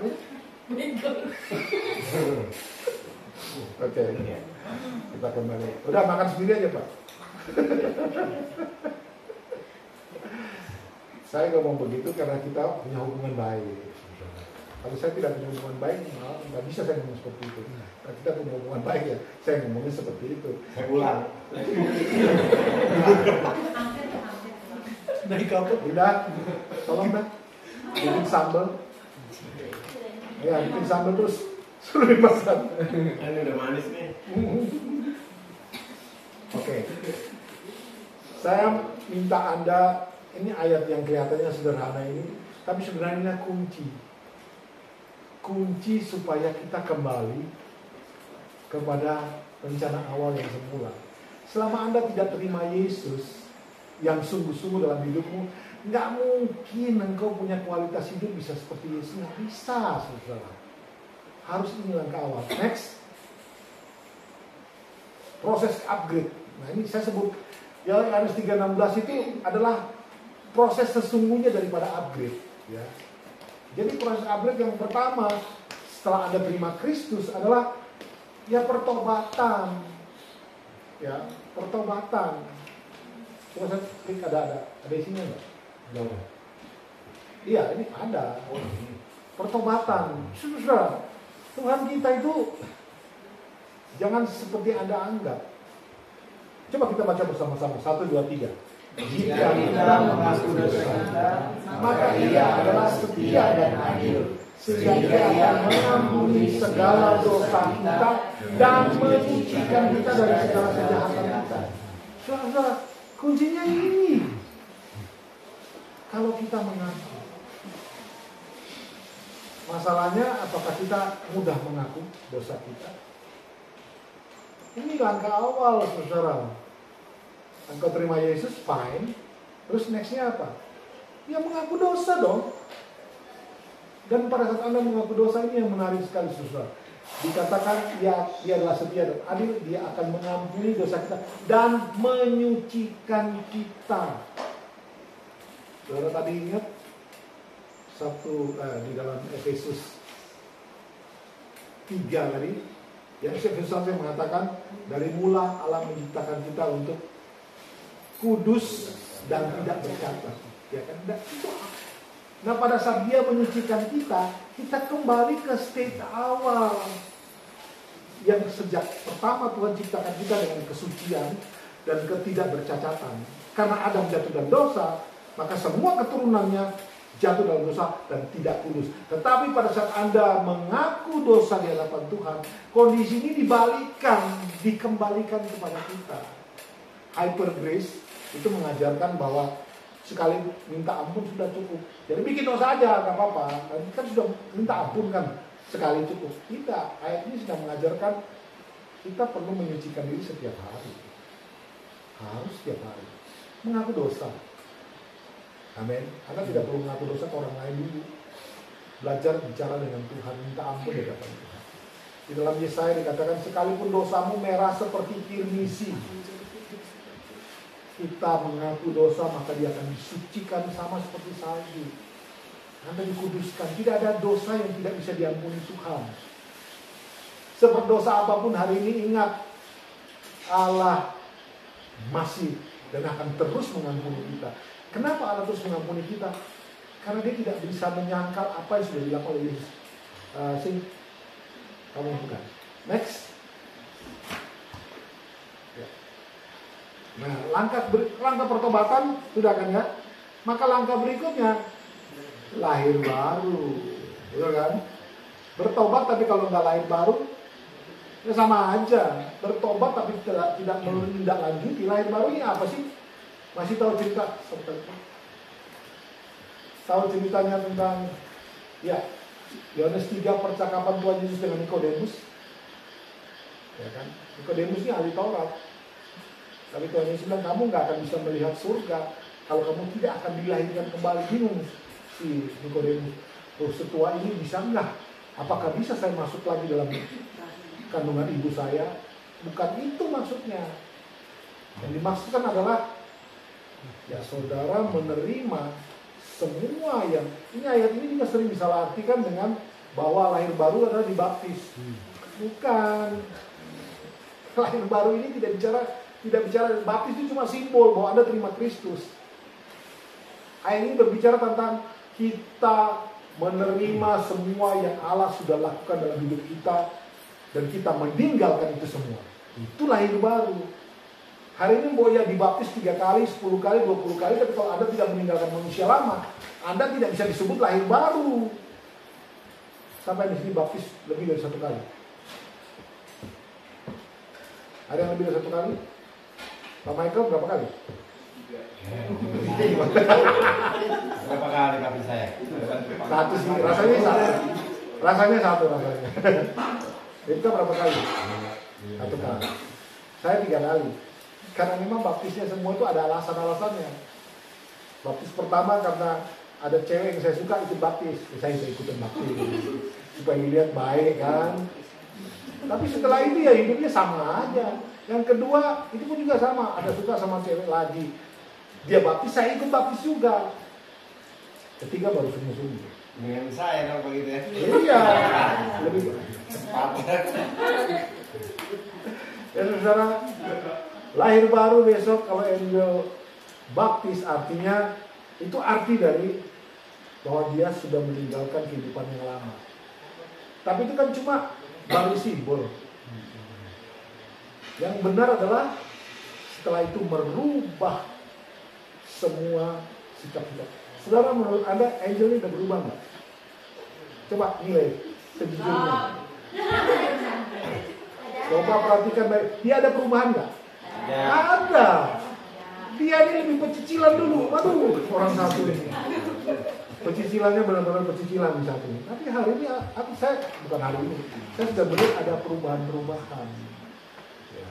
Oke. Kita kembali. Udah makan sendiri aja, Pak. Saya ngomong begitu karena kita punya hubungan baik. Kalau saya tidak punya hubungan baik, nggak bisa saya ngomong seperti itu. Nah, kita punya hubungan baik ya, saya ngomongnya seperti itu. Saya ulang. Dari kaput, udah, tolong dah, bikin sambal. Ya, bikin sambal terus suruh dimasak. Ini udah manis nih. Oke. Saya minta Anda, ini ayat yang kelihatannya sederhana ini, tapi sebenarnya kunci supaya kita kembali kepada rencana awal yang semula. Selama Anda tidak terima Yesus yang sungguh-sungguh dalam hidupmu, nggak mungkin engkau punya kualitas hidup bisa seperti Yesus. Nggak bisa, saudara. Harus ini langkah awal. Next, proses upgrade. Nah ini saya sebut Yohanes 3:16 itu adalah proses sesungguhnya daripada upgrade. Ya. Jadi proses upgrade yang pertama setelah Anda terima Kristus adalah ya pertobatan. Ya, pertobatan. Coba saya klik ada isinya enggak? Enggak. Iya, ini ada. Pertobatan. Saudara, Tuhan kita itu jangan seperti Anda anggap. Coba kita baca bersama-sama. 1, 2, 3. Jika kita mengaku dosa, maka Ia adalah setia dan adil, sehingga Ia mengampuni segala dosa kita dan menyucikan kita dari segala kejahatan kita. Saudara, kuncinya ini. Kalau kita mengaku, Masalahnya apakah kita mudah mengaku dosa kita? Ini langkah awal, saudara. Engkau terima Yesus, fine. Terus nextnya apa? Ya mengaku dosa dong. Dan pada saat Anda mengaku dosa, ini yang menarik sekali, saudara. Dikatakan ya, dia adalah setia dan adil, dia akan mengampuni dosa kita dan menyucikan kita. Saudara tadi ingat di dalam Efesus 3 tadi, yang Efesus 1 mengatakan dari mula Allah menciptakan kita untuk kudus dan tidak bercacat, ya kan? Nah pada saat dia menyucikan kita kembali ke state awal yang sejak pertama Tuhan ciptakan kita dengan kesucian dan ketidakbercacatan. Karena Adam jatuh dalam dosa, maka semua keturunannya jatuh dalam dosa dan tidak kudus. Tetapi pada saat Anda mengaku dosa di hadapan Tuhan, kondisi ini dikembalikan kepada kita. Hyper grace itu mengajarkan bahwa sekali minta ampun sudah cukup. Jadi bikin dosa aja, gak apa-apa. Kan sudah minta ampun kan, sekali cukup. Tidak, ayat ini sedang mengajarkan kita perlu menyucikan diri setiap hari. Harus setiap hari. Mengaku dosa. Amin. Anda tidak perlu mengaku dosa ke orang lain dulu. Belajar bicara dengan Tuhan, minta ampun di hadapan Tuhan. Di dalam Yesaya dikatakan, sekalipun dosamu merah seperti kirmisi, kita mengaku dosa, maka dia akan disucikan sama seperti salju. Anda dikuduskan. Tidak ada dosa yang tidak bisa diampuni Tuhan. Seberdosa apapun hari ini, ingat, Allah masih dan akan terus mengampuni kita. Kenapa Allah terus mengampuni kita? Karena dia tidak bisa menyangkal apa yang sudah dilakukan oleh Yesus. Kamu bukan. Next. Nah, langkah pertobatan sudah kan ya? Maka langkah berikutnya lahir baru, betul kan? Bertobat tapi kalau nggak lahir baru, ya sama aja. Bertobat tapi tidak menindaklanjuti. Lahir baru ini apa sih? Masih tahu cerita? Tahu ceritanya tentang ya Yohanes 3 percakapan Tuhan Yesus dengan Nikodemus, ya kan? Nikodemus ini ahli Taurat. Tapi Tuhan Yesus bilang, kamu nggak akan bisa melihat surga kalau kamu tidak akan dilahirkan kembali. Bingung si Nikodemus. Oh, setua ini bisa nggak? Apakah bisa saya masuk lagi dalam kandungan ibu saya? Bukan itu maksudnya. Yang dimaksudkan adalah ya saudara menerima semua yang ini. Ayat ini juga sering disalahartikan dengan bahwa lahir baru adalah dibaptis. Bukan. Lahir baru ini tidak bicara baptis, itu cuma simbol bahwa Anda terima Kristus. Ayat ini berbicara tentang kita menerima semua yang Allah sudah lakukan dalam hidup kita dan kita meninggalkan itu semua. Itu lahir baru. Hari ini boleh dibaptis 3 kali, 10 kali, 20 kali, tapi kalau Anda tidak meninggalkan manusia lama, Anda tidak bisa disebut lahir baru. Sampai di sini baptis lebih dari 1 kali. Ada yang lebih dari 1 kali? Pak Michael berapa kali? 3. Berapa kali baptis saya? 1 sih, rasanya satu. Itu berapa kali? 1 kali. Saya 3 kali. Karena memang baptisnya semua itu ada alasan-alasannya. Baptis pertama karena ada cewek yang saya suka ikut baptis, saya ikutin baptis supaya dilihat baik kan. Tapi setelah itu ya hidupnya sama aja. Yang kedua itu pun juga sama, ada suka sama cewek lagi, dia baptis, saya ikut baptis juga. Ketiga baru sungguh-sungguh. Dengan saya kalau begitu ya. Iya, lebih ya saudara. Lahir baru besok kalau Angel baptis, artinya itu arti dari bahwa dia sudah meninggalkan kehidupan yang lama. Tapi itu kan cuma baru simbol. Yang benar adalah setelah itu merubah semua sikap kita. Saudara, menurut Anda Angel ini udah berubah nggak? Coba nilai sejujurnya. Coba perhatikan baik. Dia ada perubahan nggak? Ada. Dia ini lebih pecicilan dulu. Waduh, orang satu ini. Pecicilannya benar-benar pecicilan di satu. Tapi hari ini bukan hari ini, saya sudah melihat ada perubahan-perubahan. Ya.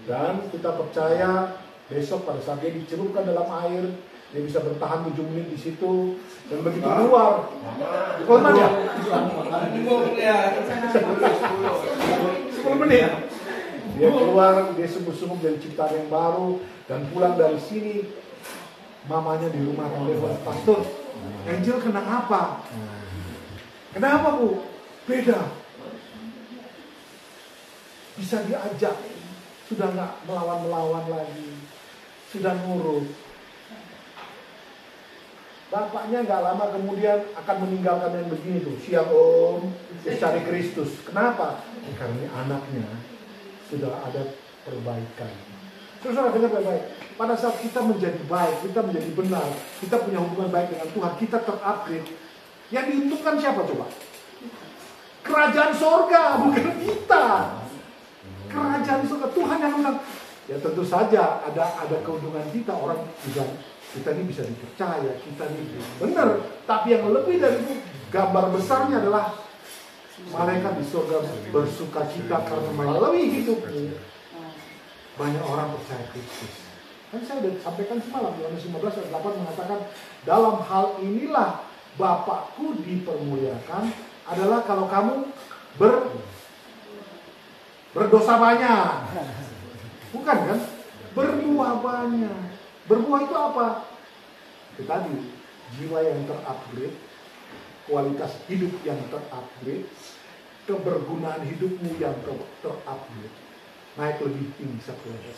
Dan kita percaya besok pada saat dia dicelupkan dalam air, dia bisa bertahan 7 menit di situ dan begitu keluar. Keluar ya? 10 menit. Dia keluar, dia sungguh-sungguh dari ciptaan yang baru dan pulang dari sini. Mamanya di rumah telepon, "Pastor, Angel kena apa?" "Kenapa, Bu?" "Beda. Bisa diajak, sudah nggak melawan-melawan lagi, sudah nurut." Bapaknya nggak lama kemudian akan meninggalkan yang begini tuh, "Siang Om, cari Kristus." Kenapa? Karena ini anaknya sudah ada perbaikan. Terus dengar baik-baik. Pada saat kita menjadi baik, kita menjadi benar, kita punya hubungan baik dengan Tuhan, kita terupgrade. Yang diuntungkan siapa coba? Kerajaan sorga, bukan kita. Kerajaan sorga, Tuhan yang undang. Ya tentu saja ada keuntungan kita, orang juga kita ini bisa dipercaya, kita ini benar. Tapi yang lebih dari itu, gambar besarnya adalah malaikat di surga bersuka cita karena melalui hidupmu banyak orang percaya Kristus. Kan saya sudah sampaikan semalam, Yohanes 15 ayat 8 mengatakan, dalam hal inilah Bapakku dipermuliakan adalah kalau kamu berdosa banyak. Bukan kan? Berbuah banyak. Berbuah itu apa? Itu tadi, jiwa yang terupgrade, kualitas hidup yang terupgrade, kebergunaan hidupmu yang terupgrade, naik lebih tinggi satu level.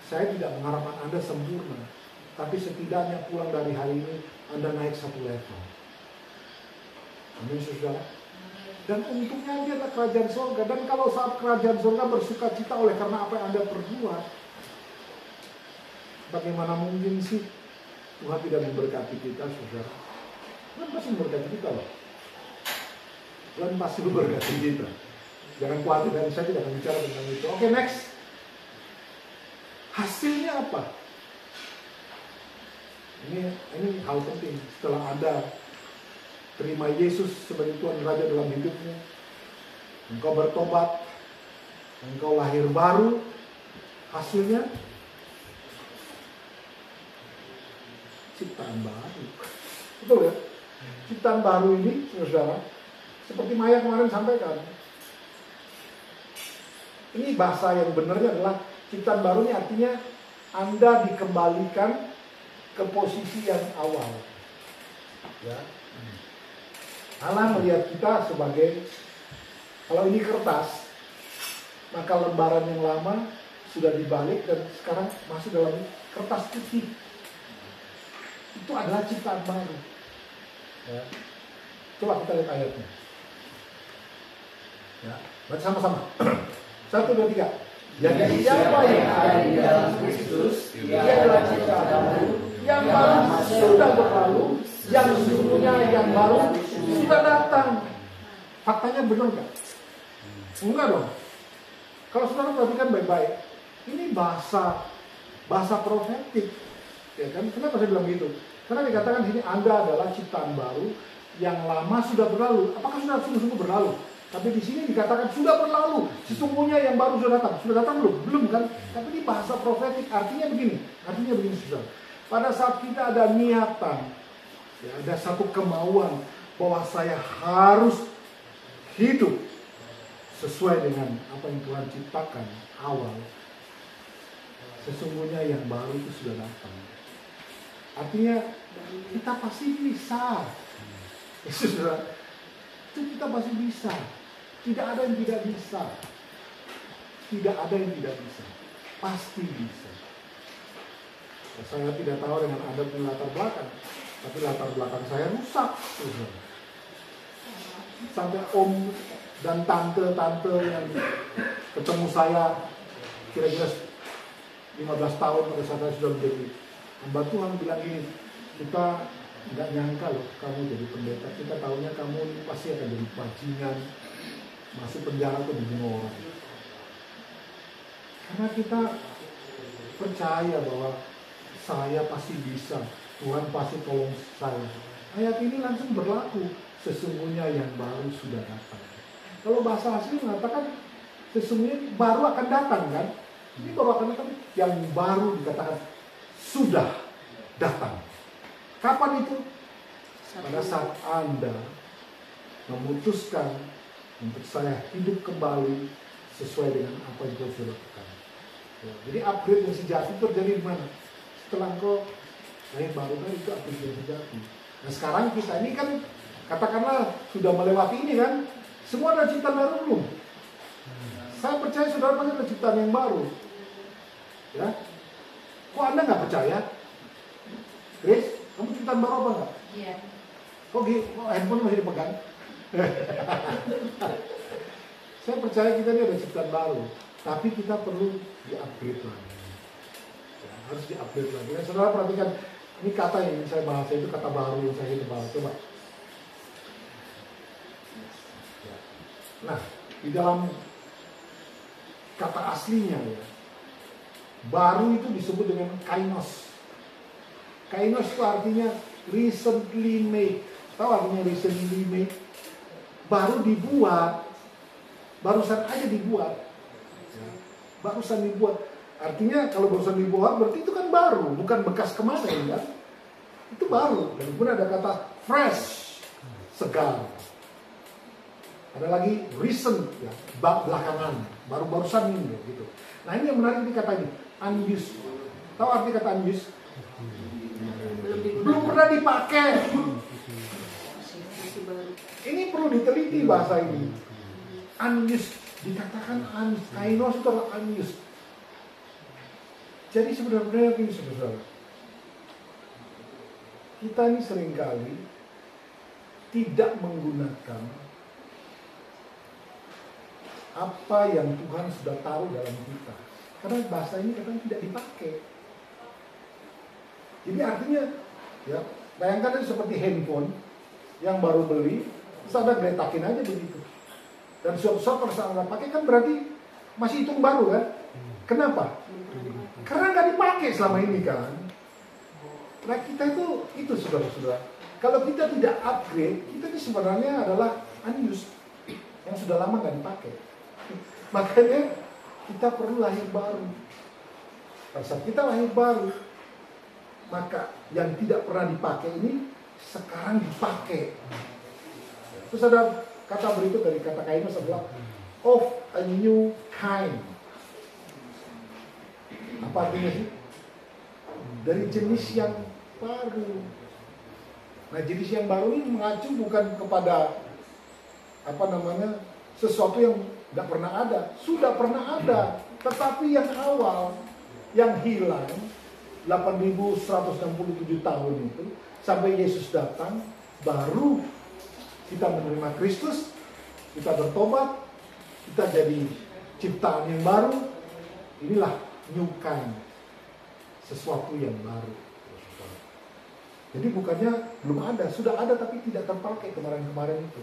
Saya tidak mengharapkan Anda sempurna, tapi setidaknya pulang dari hari ini Anda naik satu level. Amin, saudara. Dan untungnya dia adalah kerajaan surga. Dan kalau saat kerajaan surga bersuka cita oleh karena apa yang Anda perbuat, bagaimana mungkin sih Tuhan tidak memberkati kita, saudara? Tuhan pasti memberkati kita loh. Tuhan pasti memberkati kita. Jangan khawatir, dan saya tidak akan bicara tentang itu. Oke, next. Hasilnya apa? Ini hal penting. Setelah Anda terima Yesus sebagai Tuhan Raja dalam hidupmu, engkau bertobat, engkau lahir baru, hasilnya ciptaan baru. Betul ya? Ciptaan baru ini, saudara, seperti Maya kemarin sampaikan, ini bahasa yang benarnya adalah ciptaan baru ini artinya Anda dikembalikan ke posisi yang awal. Ya. Allah melihat kita sebagai, kalau ini kertas, maka lembaran yang lama sudah dibalik dan sekarang masuk dalam kertas putih. Itu adalah ciptaan baru. Ya. Coba kita lihat ayatnya. Ya. Baca sama-sama. 1, 2, 3. Jadi siapa yang ada di dalam Kristus, dia adalah ciptaan baru. Yang baru sudah berlalu, yang sesungguhnya yang baru sudah datang. Faktanya benar nggak? Enggak dong. Kalau saudara perhatikan baik-baik, ini bahasa profetik, ya kan? Kenapa saya bilang gitu? Karena dikatakan sini Anda adalah ciptaan baru, yang lama sudah berlalu. Apakah sudah sungguh-sungguh berlalu? Tapi di sini dikatakan sudah berlalu. Sesungguhnya yang baru sudah datang. Sudah datang belum? Belum kan? Tapi ini bahasa profetik. Artinya begini, saudara. Pada saat kita ada niatan, ya, ada satu kemauan bahwa saya harus hidup sesuai dengan apa yang Tuhan ciptakan awal. Sesungguhnya yang baru itu sudah datang. Artinya kita pasti bisa. Saudara, itu kita pasti bisa. Tidak ada yang tidak bisa. Tidak ada yang tidak bisa. Pasti bisa. Saya tidak tahu dengan Anda punya latar belakang, tapi latar belakang saya rusak. Sampai om dan tante-tante yang ketemu saya kira-kira 15 tahun pada saat saya sudah menjadi hamba Tuhan bilang gini, kita nggak nyangka loh kamu jadi pendeta, kita tahunya kamu pasti akan jadi bajingan, masuk penjara tuh dibunuh orang. Karena kita percaya bahwa saya pasti bisa, Tuhan pasti tolong saya. ayat ini langsung berlaku. Sesungguhnya yang baru sudah datang. Kalau bahasa asli mengatakan sesungguhnya baru akan datang kan? Ini baru akan datang. Yang baru dikatakan sudah datang. Kapan itu? Pada saat Anda memutuskan untuk saya hidup kembali sesuai dengan apa yang kau sudah lakukan. Ya, jadi upgrade yang sejati itu terjadi di mana? Setelah kau lahir baru kan itu upgrade yang sejati. Nah sekarang kita ini kan katakanlah sudah melewati ini kan, semua ada ciptaan baru belum? Saya percaya saudara pasti ada ciptaan yang baru. Ya, kok Anda nggak percaya? Chris, kamu ciptaan baru apa nggak? Iya. Kok handphone masih dipegang? Saya percaya kita ini ada ciptaan baru, tapi kita perlu di-upgrade lagi. Ya, harus di-upgrade lagi. Nah, saudara perhatikan, ini kata yang saya bahas itu kata baru yang saya bahas. Coba. Ya. Nah, di dalam kata aslinya ya, baru itu disebut dengan kainos. Kainos itu artinya recently made. Tahu artinya recently made? Baru dibuat, barusan aja dibuat. Ya, barusan dibuat. Artinya kalau barusan dibuat berarti itu kan baru, bukan bekas kemarin kan? Itu baru. Dan kemudian ada kata fresh, segar. Ada lagi recent, ya, belakangan, baru-barusan ini gitu. Nah ini yang menarik di kata ini, unused. Tahu arti kata unused? Belum pernah dipakai. Ini perlu diteliti bahasa ini. Unused, dikatakan unused. Kainos itu adalah unused. Jadi sebenarnya ini saudara, kita ini seringkali tidak menggunakan apa yang Tuhan sudah taruh dalam kita. Karena bahasa ini kadang tidak dipakai. Jadi artinya, ya, bayangkan itu seperti handphone yang baru beli, terus Anda geletakin aja begitu. Dan suatu-suatu kalau Anda pakai kan berarti masih hitung baru kan? Kenapa? Karena nggak dipakai selama ini kan. Nah kita itu saudara-saudara. Kalau kita tidak upgrade, kita ini sebenarnya adalah unused, yang sudah lama nggak dipakai. Makanya kita perlu lahir baru. Pada saat kita lahir baru, maka yang tidak pernah dipakai ini sekarang dipakai. Terus ada kata berikut dari kata kainos adalah of a new kind. Apa artinya sih? Dari jenis yang baru. Nah jenis yang baru ini mengacu bukan kepada sesuatu yang nggak pernah ada, sudah pernah ada, tetapi yang awal, yang hilang 8.167 tahun itu sampai Yesus datang, baru kita menerima Kristus, kita bertobat, kita jadi ciptaan yang baru. Inilah new kind, sesuatu yang baru. Jadi bukannya belum ada, sudah ada tapi tidak terpakai kemarin-kemarin itu.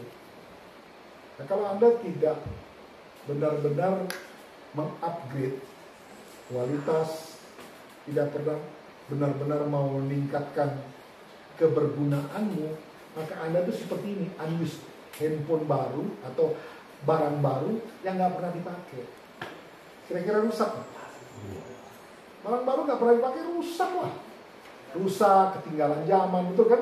Nah, kalau Anda tidak benar-benar mengupgrade kualitas, tidak pernah benar-benar mau meningkatkan kebergunaanmu, maka Anda itu seperti ini, unused, handphone baru atau barang baru yang nggak pernah dipakai. Kira-kira rusak? Barang baru nggak pernah dipakai, rusak lah. Rusak, ketinggalan zaman, betul kan?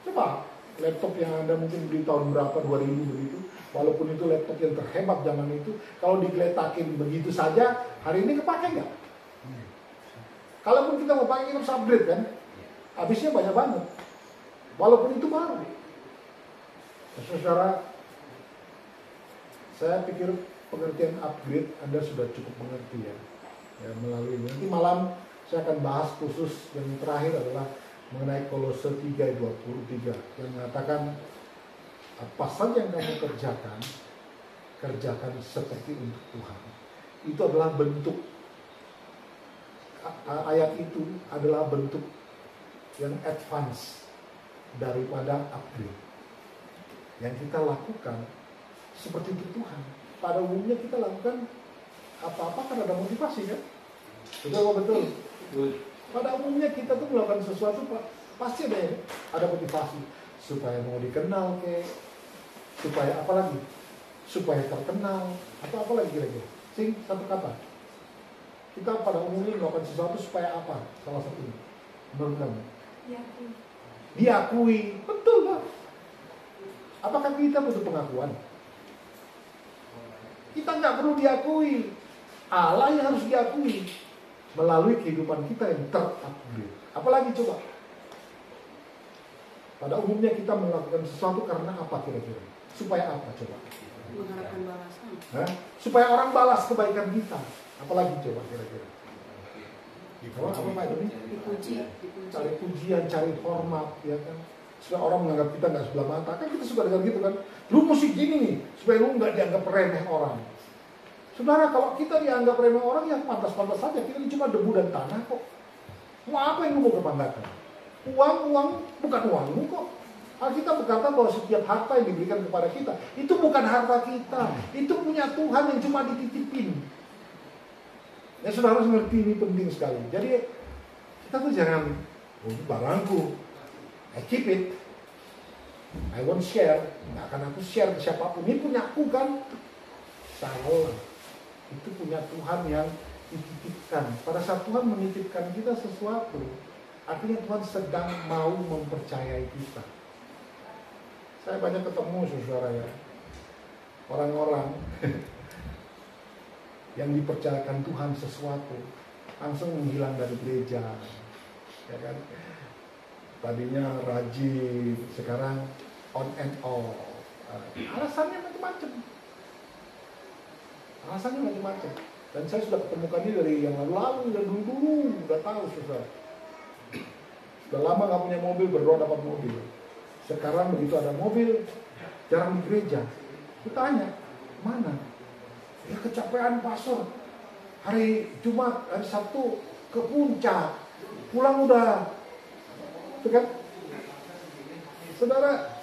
Coba laptop yang Anda mungkin beli tahun berapa, 2000 begitu, walaupun itu laptop yang terhebat zaman itu, kalau digeletakin begitu saja, hari ini kepake nggak? Kalaupun kita mau pakai, kita harus upgrade kan? Habisnya banyak banget. Walaupun itu baru. Saudara, saya pikir pengertian upgrade Anda sudah cukup mengerti ya melalui ini. Nanti malam saya akan bahas khusus yang terakhir adalah mengenai Kolose 3:23 yang mengatakan apa saja yang kamu kerjakan, kerjakan seperti untuk Tuhan. Itu adalah bentuk, ayat itu adalah bentuk yang advance daripada upgrade. Yang kita lakukan seperti itu Tuhan. Pada umumnya kita lakukan apa-apa kan ada motivasi kan? Betul. Pada umumnya kita tuh melakukan sesuatu pasti ada motivasi. supaya mau dikenal supaya apa lagi? Supaya terkenal, atau apa lagi kira-kira? Satu kata. Kita pada umumnya melakukan sesuatu supaya apa? Salah satunya. Menurut kamu? Diakui. Betul lah. Apakah kita butuh pengakuan? Kita nggak perlu diakui. Allah yang harus diakui melalui kehidupan kita yang terupgrade. Apalagi coba? Pada umumnya kita melakukan sesuatu karena apa kira-kira? Supaya apa coba? Mengharapkan balasan. Supaya orang balas kebaikan kita. Apalagi coba kira-kira? Apa Pak Doni? Dipuji. Cari pujian, cari hormat, ya kan? Supaya orang menganggap kita nggak sebelah mata. Kan kita suka dengar gitu kan? Lu musik gini nih, supaya lu nggak dianggap remeh orang. Saudara, kalau kita dianggap remeh orang, ya pantas-pantas saja. Kita ini cuma debu dan tanah kok. Mau apa yang lu mau kebanggakan? Uang bukan uangmu kok. Alkitab berkata bahwa setiap harta yang diberikan kepada kita, itu bukan harta kita. Itu punya Tuhan yang cuma dititipin. Ya saudara harus ngerti, ini penting sekali. Jadi kita tuh jangan, ini barangku, I keep it, I won't share. Nggak akan aku share ke siapapun. Ini punya aku kan? Salah. Itu punya Tuhan yang dititipkan. Pada saat Tuhan menitipkan kita sesuatu, artinya Tuhan sedang mau mempercayai kita. Saya banyak ketemu saudara ya, orang-orang yang dipercayakan Tuhan sesuatu langsung menghilang dari gereja, ya kan? Tadinya rajin, sekarang on and off. Alasannya macam-macam. Dan saya sudah ketemukan ini dari yang lalu-lalu, dan dulu-dulu udah tahu saudara. Sudah lama nggak punya mobil, berdoa dapat mobil. Sekarang begitu ada mobil, jarang di gereja. Kita tanya, mana? Ya kecapean pastor. Hari Jumat, hari Sabtu ke puncak. Pulang udah. Itu kan? Saudara,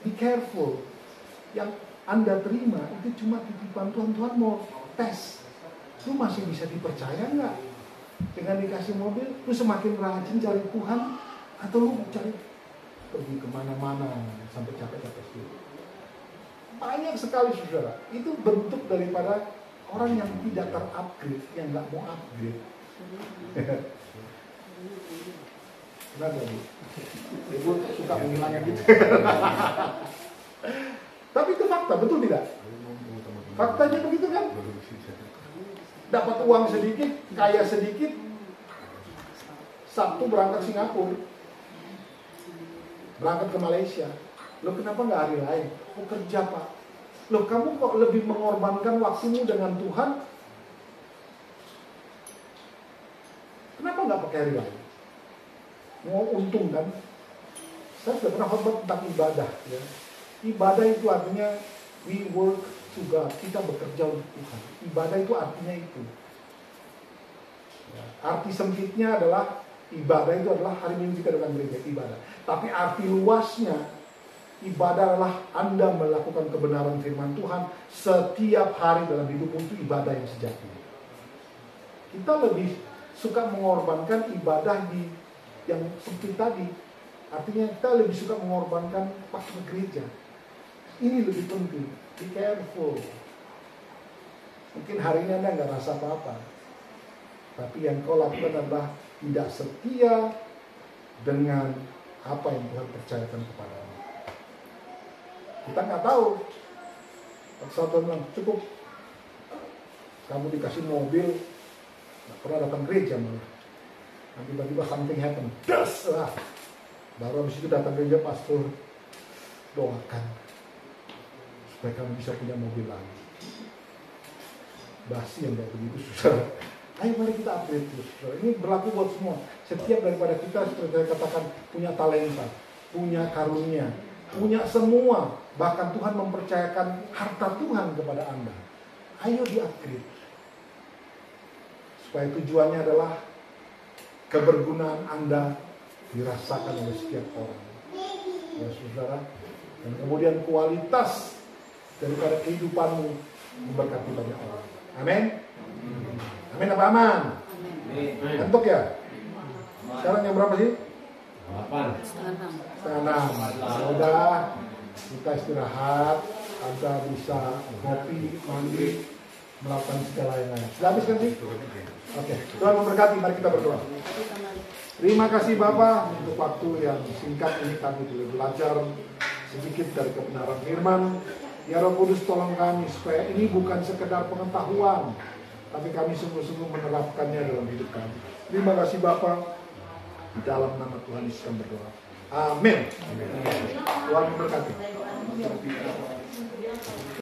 be careful. Yang Anda terima itu cuma titipan Tuhan. Tuhan mau tes. Lu masih bisa dipercaya nggak? Dengan dikasih mobil, lu semakin rajin cari Tuhan, atau lu cari pergi kemana-mana sampai capek-capek sendiri. Banyak sekali saudara. Itu bentuk daripada orang yang tidak terupgrade, yang nggak mau upgrade. Kenapa Bu? Ibu suka menghilangkan gitu. Tapi itu fakta, betul tidak? Faktanya begitu kan? Dapat uang sedikit, kaya sedikit, Sabtu berangkat Singapura, berangkat ke Malaysia. Loh kenapa nggak hari lain? Oh kerja Pak. Loh kamu kok lebih mengorbankan waktumu dengan Tuhan? Kenapa nggak pakai hari lain? Mau untung kan? Saya sudah pernah khotbah tentang ibadah. Ya. Ibadah itu artinya we work to God. Kita bekerja untuk Tuhan. Ibadah itu artinya itu. Ya. Arti sempitnya adalah ibadah itu adalah hari Minggu kita datang gereja, ibadah. Tapi arti luasnya, ibadah adalah Anda melakukan kebenaran firman Tuhan setiap hari dalam hidup itu ibadah yang sejati. Kita lebih suka mengorbankan ibadah yang sempit tadi. Artinya kita lebih suka mengorbankan waktu ke gereja. Ini lebih penting. Be careful. Mungkin hari ini Anda nggak rasa apa-apa. Tapi yang kau lakukan adalah tidak setia dengan apa yang Tuhan percayakan kepadamu. Kita nggak tahu. Satu bilang cukup. Kamu dikasih mobil, nggak pernah datang gereja malah. Nanti tiba-tiba something happen. Das lah. Baru habis itu datang gereja pastor doakan supaya kamu bisa punya mobil lagi. Basi yang kayak begitu susah. Ayo mari kita upgrade terus. Ini berlaku buat semua. Setiap daripada kita seperti saya katakan punya talenta, punya karunia, punya semua. Bahkan Tuhan mempercayakan harta Tuhan kepada Anda. Ayo di upgrade. Supaya tujuannya adalah kebergunaan Anda dirasakan oleh setiap orang. Ya saudara. Dan kemudian kualitas daripada kehidupanmu memberkati banyak orang. Amin. Amin apa aman? Ngantuk ya? Sekarang yang berapa sih? setengah 6. Ya udah, kita istirahat, Anda bisa ngopi, mandi, melakukan segala yang lain. Sudah habis kan sih? Oke, Tuhan memberkati, mari kita berdoa. Terima kasih Bapak untuk waktu yang singkat ini kami boleh belajar sedikit dari kebenaran firman. Ya Roh Kudus, tolong kami supaya ini bukan sekedar pengetahuan, tapi kami sungguh-sungguh menerapkannya dalam hidup kami. Terima kasih Bapak. Di dalam nama Tuhan Yesus kami berdoa. Amin. Tuhan memberkati.